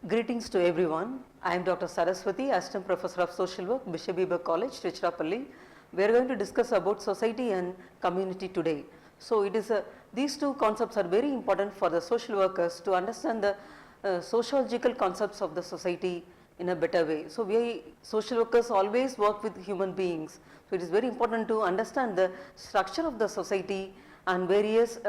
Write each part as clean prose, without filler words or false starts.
Greetings to everyone. I am Dr. Saraswathi, Assistant Professor of Social Work, Bishop Weber College, Tiruchirappalli. We are going to discuss about society and community today. So it is these two concepts are very important for the social workers to understand the sociological concepts of the society in a better way. So we social workers always work with human beings. So it is very important to understand the structure of the society and various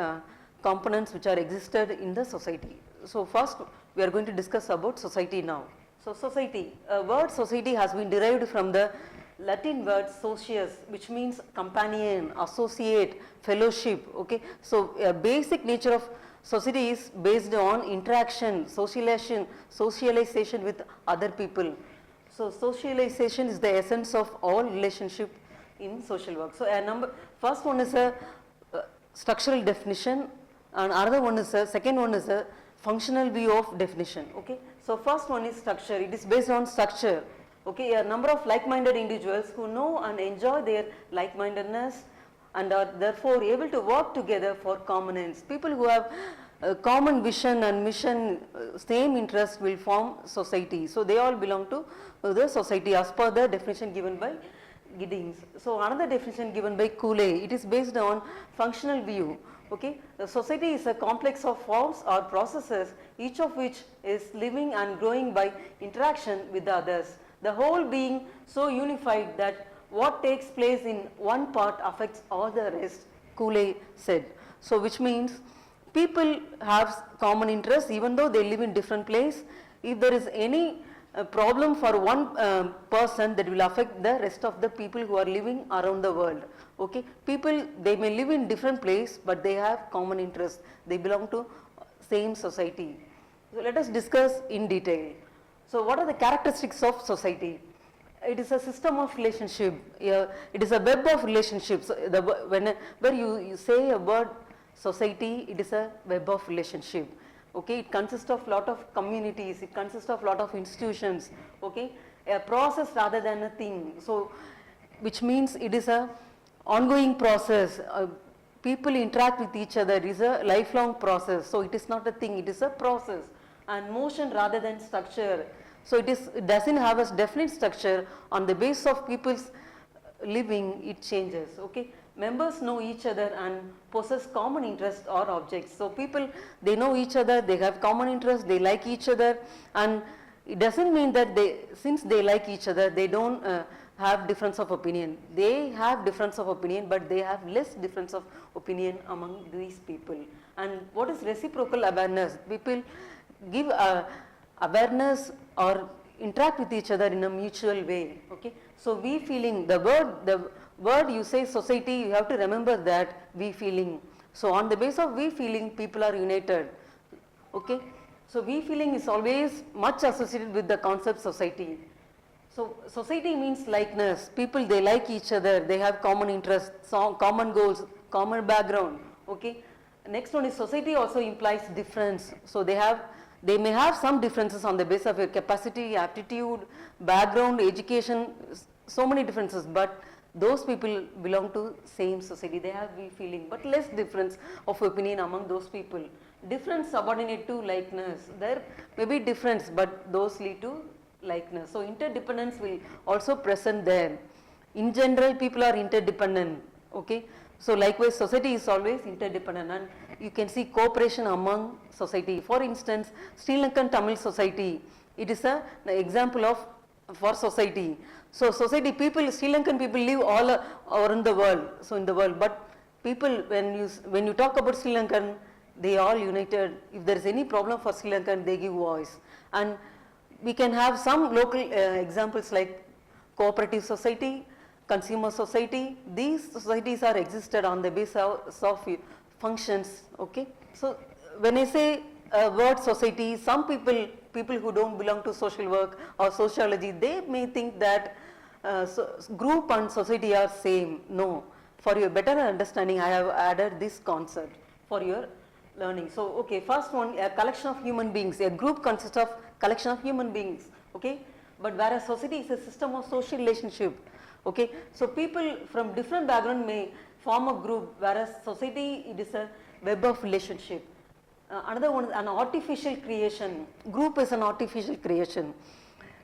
components which are existed in the society. So first we are going to discuss about society now. So society, word society has been derived from the Latin word socius, which means companion, associate, fellowship. Okay, so a basic nature of society is based on interaction, socialization with other people. So socialization is the essence of all relationship in social work. So first one is a structural definition, and another one is second one is a functional view of definition. Okay, so first one is structure. It is based on structure. Okay, a number of like-minded individuals who know and enjoy their like-mindedness and are therefore able to work together for common ends. People who have common vision and mission, same interest will form society. So they all belong to the society as per the definition given by Giddings. So another definition given by Cooley, it is based on functional view. Okay, the society is a complex of forms or processes, each of which is living and growing by interaction with the others. The whole being so unified that what takes place in one part affects all the rest, Cooley said. So which means people have common interests even though they live in different places. If there is any problem for one person, that will affect the rest of the people who are living around the world. Okay, people, they may live in different place, but they have common interests. They belong to same society. So let us discuss in detail. So what are the characteristics of society? It is a system of relationship. It is a web of relationships. Whenever you say a word society, it is a web of relationship. Okay, it consists of lot of communities, it consists of lot of institutions. Okay, a process rather than a thing. So which means it is a ongoing process. People interact with each other. It is a lifelong process. So it is not a thing, it is a process and motion rather than structure. So it doesn't have a definite structure. On the basis of people's living, it changes. Okay, members know each other and possess common interests or objects. So people, they know each other, they have common interests, they like each other, and it doesn't mean that since they like each other, they don't have difference of opinion. They have difference of opinion, but they have less difference of opinion among these people. And what is reciprocal awareness? People give awareness or interact with each other in a mutual way. Okay, so we feeling, the word you say society, you have to remember that we feeling. So on the basis of we feeling, people are united. Okay, so we feeling is always much associated with the concept society. So society means likeness. People, they like each other, they have common interests, common goals, common background. Okay, next one is society also implies difference. So they may have some differences on the basis of your capacity, aptitude, background, education, so many differences, but those people belong to same society. They have we feeling, but less difference of opinion among those people. Difference subordinate to likeness. There may be difference, but those lead to likeness. So interdependence will also present there. In general, people are interdependent. Okay, so likewise society is always interdependent, and you can see cooperation among society. For instance, Sri Lankan Tamil society, it is an example of for society. So society, people, Sri Lankan people live all around the world. So in the world, but people, when you talk about Sri Lankan, they all united. If there is any problem for Sri Lankan, they give voice. And we can have some local examples like cooperative society, consumer society. These societies are existed on the basis of functions. Okay, so when I say word society, some people who don't belong to social work or sociology, they may think that group and society are same. No, for your better understanding, I have added this concept for your learning. So okay, first one, a collection of human beings. A group consists of collection of human beings. Okay, but whereas society is a system of social relationship. Okay, so people from different background may form a group, whereas society, it is a web of relationship. Another one is an artificial creation. Group is an artificial creation.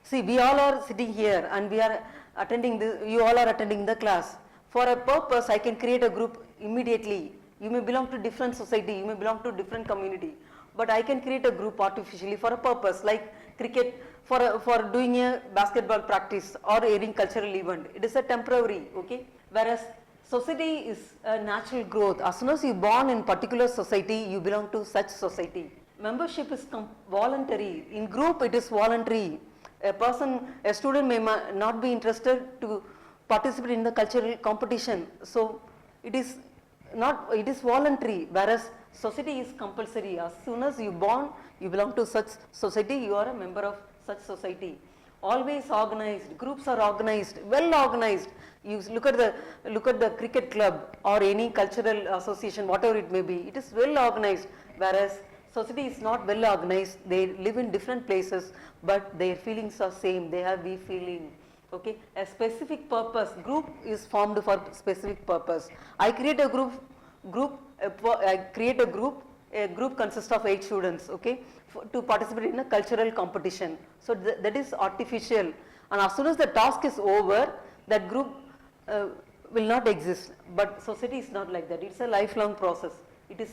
See, we all are sitting here and we are attending you all are attending the class. For a purpose, I can create a group immediately. You may belong to different society, you may belong to different community, but I can create a group artificially for a purpose, like cricket, for doing a basketball practice or any cultural event. It is a temporary, okay? Whereas society is a natural growth. As soon as you born in particular society, you belong to such society. Membership is voluntary. In group, it is voluntary. A student may not be interested to participate in the cultural competition. So it is voluntary, whereas society is compulsory. As soon as you born, you belong to such society, you are a member of such society. Always organized, groups are organized, well organized. You look at the cricket club or any cultural association, whatever it may be, it is well organized, whereas society is not well organized. They live in different places, but their feelings are same. They have we feeling. Okay, a specific purpose. Group is formed for specific purpose. I create a group. A group consists of 8 students. Okay, to participate in a cultural competition. So that is artificial. And as soon as the task is over, that group will not exist. But society is not like that. It's a lifelong process. It is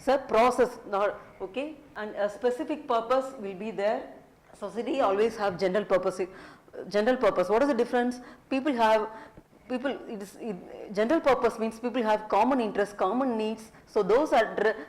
a process, not okay. And a specific purpose will be there. Society always have general purpose. General purpose. What is the difference? General purpose means people have common interests, common needs. So those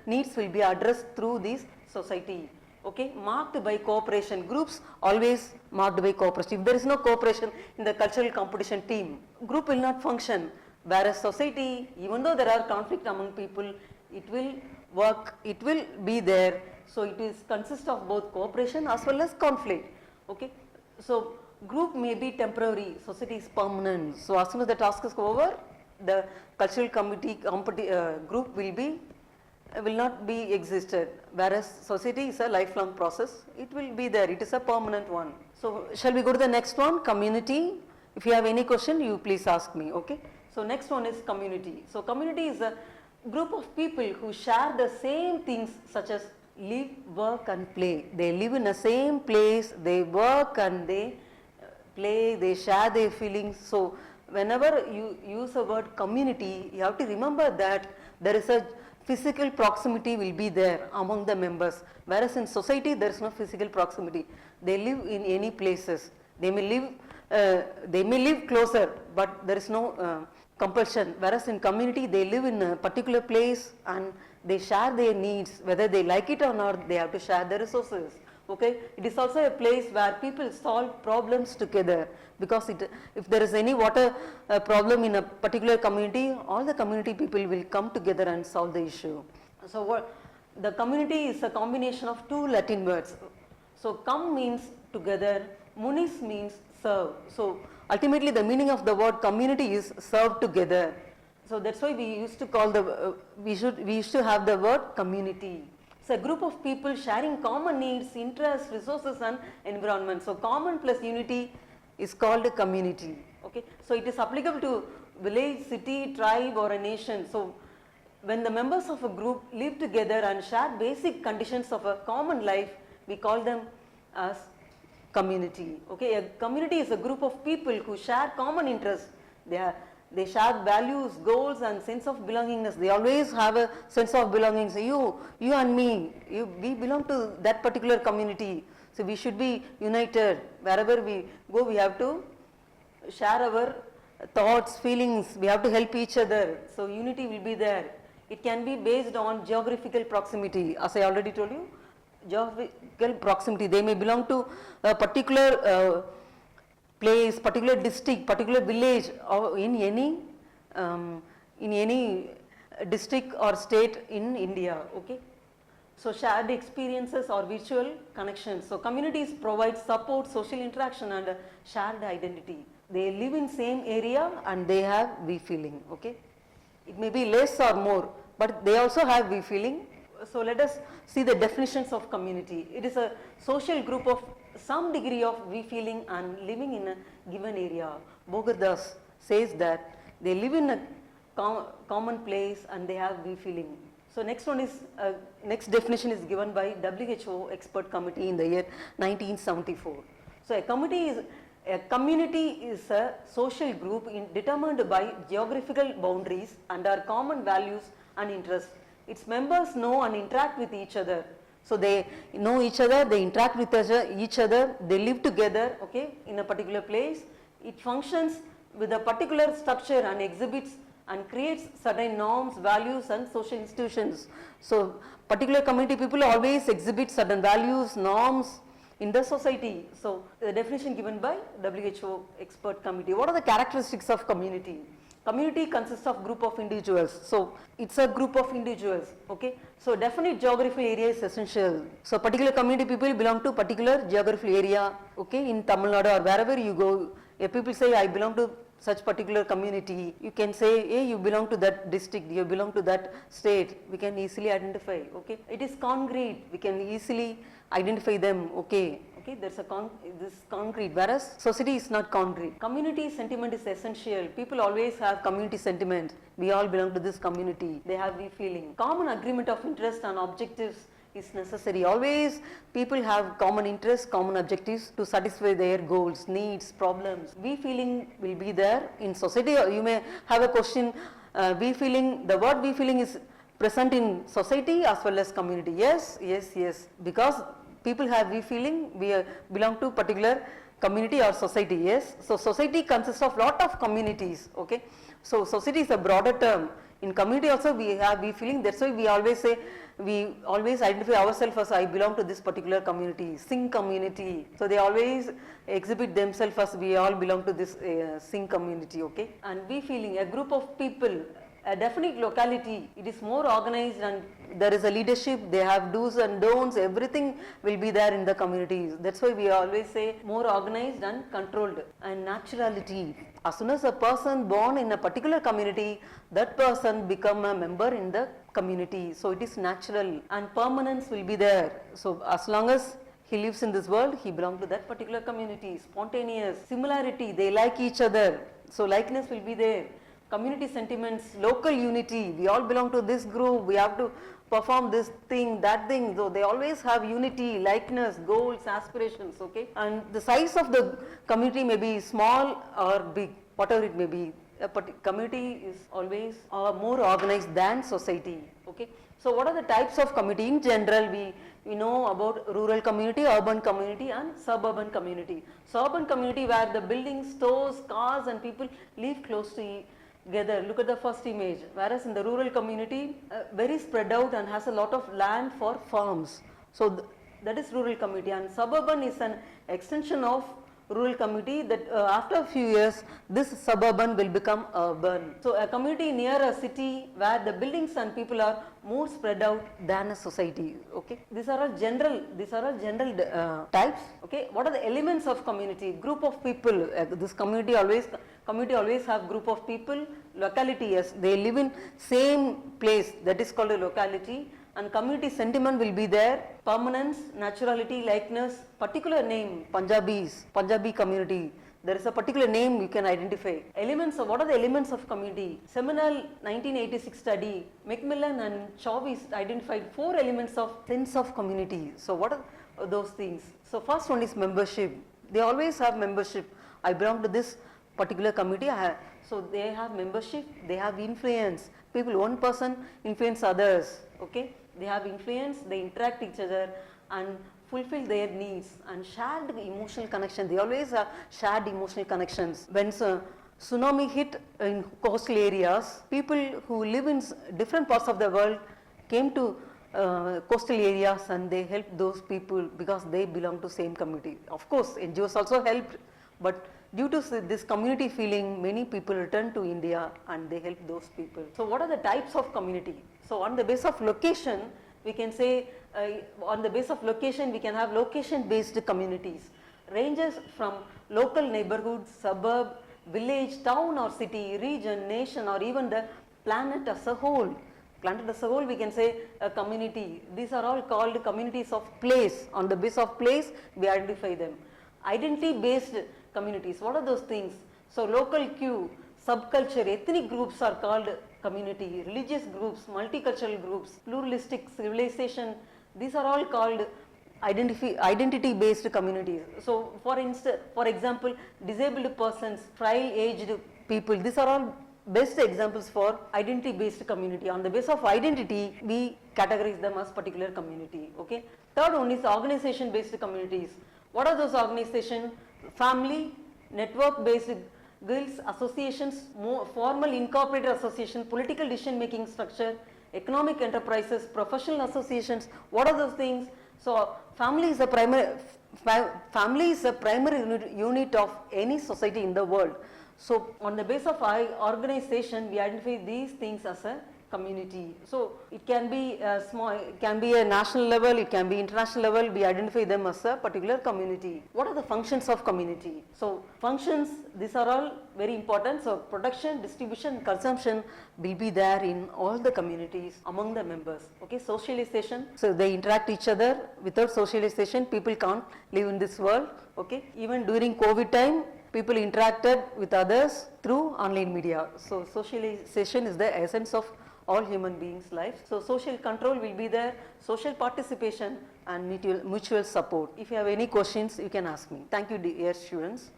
needs will be addressed through this society. Okay, marked by cooperation. Groups always marked by cooperation. If there is no cooperation in the cultural competition team, group will not function. Whereas society, even though there are conflict among people, it will work, it will be there. So it is consist of both cooperation as well as conflict. Okay, so group may be temporary, society is permanent. So as soon as the task is over, the cultural group will not be existed, whereas society is a lifelong process. It will be there, it is a permanent one. So shall we go to the next one, community? If you have any question, you please ask me. Okay, so next one is community. So community is a group of people who share the same things, such as live, work and play. They live in the same place, they work and they play, they share their feelings. So whenever you use the word community, you have to remember that there is a physical proximity will be there among the members, whereas in society there is no physical proximity. They live in any places. They may live closer, but there is no compulsion. Whereas in community, they live in a particular place and they share their needs. Whether they like it or not, they have to share their resources. Okay, it is also a place where people solve problems together, because if there is any water problem in a particular community, all the community people will come together and solve the issue. So the community is a combination of 2 Latin words. So com means together, munis means serve. So ultimately the meaning of the word community is serve together. So that's why we used to call we used to have the word community. It's a group of people sharing common needs, interests, resources and environment. So common plus unity is called a community. Okay, so it is applicable to village, city, tribe or a nation. So when the members of a group live together and share basic conditions of a common life, we call them as community. Okay, a community is a group of people who share common interests. They share values, goals and sense of belongingness. They always have a sense of belonging. So you and me, we belong to that particular community. So we should be united. Wherever we go, we have to share our thoughts, feelings. We have to help each other. So unity will be there. It can be based on geographical proximity. As I already told you, geographical proximity. They may belong to a particular place, particular district, particular village, or in any district or state in India. Okay, so shared experiences or virtual connections. So communities provide support, social interaction and shared identity. They live in same area and they have we feeling. Okay, it may be less or more, but they also have we feeling. So let us see the definitions of community. It is a social group of some degree of we feeling and living in a given area. Bogardas says that they live in a common place and they have we feeling. So next one is, next definition is given by WHO expert committee in the year 1974. So a community is a social group determined by geographical boundaries and our common values and interests. Its members know and interact with each other. So they know each other, they interact with each other, they live together, okay, in a particular place. It functions with a particular structure and exhibits and creates certain norms, values and social institutions. So particular community people always exhibit certain values, norms in the society. So the definition given by WHO expert committee. What are the characteristics of community? Community consists of group of individuals. So it's a group of individuals, okay. So definite geographical area is essential. So particular community people belong to particular geographical area, okay, in Tamil Nadu or wherever you go. If people say I belong to such particular community, you can say, hey, you belong to that district, you belong to that state, we can easily identify, okay. It is concrete, we can easily identify them, okay. Okay, there's this concrete, whereas society is not concrete. Community sentiment is essential. People always have community sentiment. We all belong to this community. They have the feeling. Common agreement of interest and objectives is necessary. Always people have common interests, common objectives to satisfy their goals, needs, problems. We feeling will be there in society. You may have a question, we feeling, the word we feeling is present in society as well as community. Yes, yes, yes. Because people have we feeling, we belong to particular community or society. Yes. So society consists of lot of communities. Okay. So society is a broader term. In community also we have we feeling. That's why we always say, we always identify ourselves as I belong to this particular community, Singh community. So they always exhibit themselves as we all belong to this Singh community. Okay. And we feeling, a group of people, a definite locality, it is more organized and there is a leadership, they have do's and don'ts, everything will be there in the communities. That's why we always say more organized and controlled. And naturality, as soon as a person born in a particular community, that person become a member in the community. So it is natural, and permanence will be there. So as long as he lives in this world, he belongs to that particular community. Spontaneous, similarity, they like each other. So likeness will be there. Community sentiments, local unity, we all belong to this group, we have to perform this thing, that thing. So they always have unity, likeness, goals, aspirations, okay. And the size of the community may be small or big, whatever it may be. A community is always more organized than society, okay. So what are the types of community? In general, we know about rural community, urban community and suburban community. Suburban community where the buildings, stores, cars and people live close to together. Look at the first image. Whereas in the rural community, very spread out and has a lot of land for farms. So that is rural community. And suburban is an extension of rural community that after a few years, this suburban will become urban. So a community near a city where the buildings and people are more spread out than a society. Okay. These are all general types. Okay. What are the elements of community? Group of people. This community always have group of people. Locality, yes, they live in same place, that is called a locality. And community sentiment will be there. Permanence, naturality, likeness, particular name, Punjabi community. There is a particular name you can identify. Elements of, what are the elements of community? Seminal 1986 study, Macmillan and Chavis identified 4 elements of sense of community. So what are those things? So first one is membership. They always have membership. I belong to this particular community. So they have membership, they have influence. People, one person influence others. Okay. They have influence, they interact each other and fulfill their needs, and shared emotional connection. They always have shared emotional connections. When tsunami hit in coastal areas, people who live in different parts of the world came to coastal areas and they helped those people because they belong to same community. Of course, NGOs also helped, but due to this community feeling, many people returned to India and they helped those people. So what are the types of community? So on the basis of location, we can say, on the basis of location, we can have location-based communities. Ranges from local neighborhood, suburb, village, town or city, region, nation or even the planet as a whole. Planet as a whole, we can say a community. These are all called communities of place. On the basis of place, we identify them. Identity-based communities, what are those things? So local Q, subculture, ethnic groups are called community, religious groups, multicultural groups, pluralistic civilization, these are all called identity based communities. So for example, disabled persons, trial aged people, these are all best examples for identity based community. On the basis of identity, we categorize them as particular community. Okay. Third one is organization based communities. What are those organizations? Family, network based guilds, associations, formal incorporated association, political decision making structure, economic enterprises, professional associations. What are those things? So family is a primary unit of any society in the world. So on the basis of organization, we identify these things as a community. So it can be a small, it can be a national level, it can be international level, we identify them as a particular community. What are the functions of community? So functions, these are all very important. So production, distribution, consumption will be there in all the communities among the members. Okay, socialization, so they interact each other. Without socialization, people can't live in this world. Okay, even during COVID time, people interacted with others through online media. So socialization is the essence of all human beings' life. So social control will be there, social participation and mutual support. If you have any questions, you can ask me. Thank you, dear students.